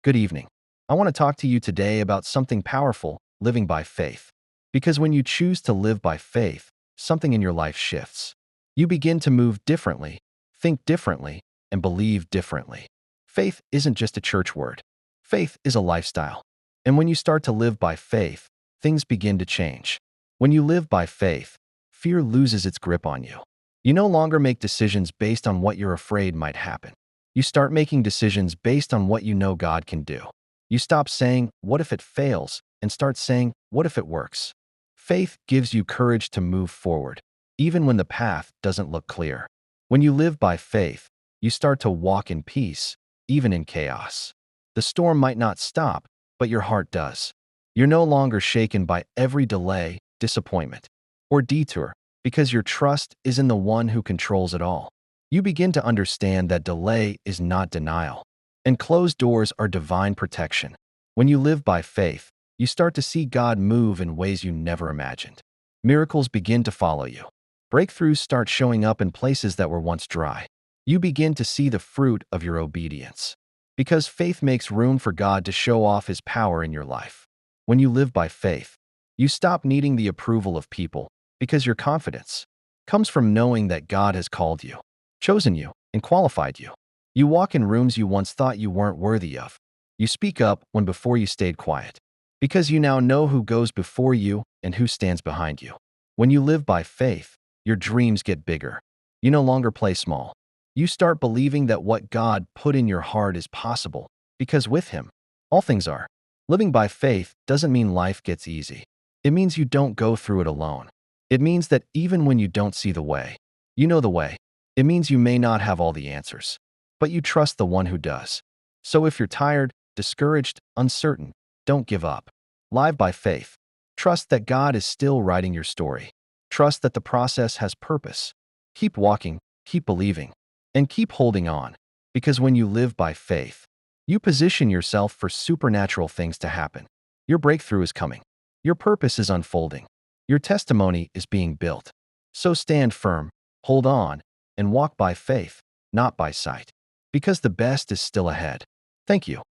Good evening. I want to talk to you today about something powerful, living by faith. Because when you choose to live by faith, something in your life shifts. You begin to move differently, think differently, and believe differently. Faith isn't just a church word. Faith is a lifestyle. And when you start to live by faith, things begin to change. When you live by faith, fear loses its grip on you. You no longer make decisions based on what you're afraid might happen. You start making decisions based on what you know God can do. You stop saying, "What if it fails?" and start saying, "What if it works?" Faith gives you courage to move forward, even when the path doesn't look clear. When you live by faith, you start to walk in peace, even in chaos. The storm might not stop, but your heart does. You're no longer shaken by every delay, disappointment, or detour, because your trust is in the one who controls it all. You begin to understand that delay is not denial, and closed doors are divine protection. When you live by faith, you start to see God move in ways you never imagined. Miracles begin to follow you. Breakthroughs start showing up in places that were once dry. You begin to see the fruit of your obedience. Because faith makes room for God to show off His power in your life. When you live by faith, you stop needing the approval of people, because your confidence comes from knowing that God has called you, chosen you, and qualified you. You walk in rooms you once thought you weren't worthy of. You speak up when before you stayed quiet, because you now know who goes before you and who stands behind you. When you live by faith, your dreams get bigger. You no longer play small. You start believing that what God put in your heart is possible, because with Him, all things are. Living by faith doesn't mean life gets easy. It means you don't go through it alone. It means that even when you don't see the way, you know the way. It means you may not have all the answers, but you trust the one who does. So if you're tired, discouraged, uncertain, don't give up. Live by faith. Trust that God is still writing your story. Trust that the process has purpose. Keep walking, keep believing, and keep holding on. Because when you live by faith, you position yourself for supernatural things to happen. Your breakthrough is coming. Your purpose is unfolding. Your testimony is being built. So stand firm, hold on, and walk by faith, not by sight. Because the best is still ahead. Thank you.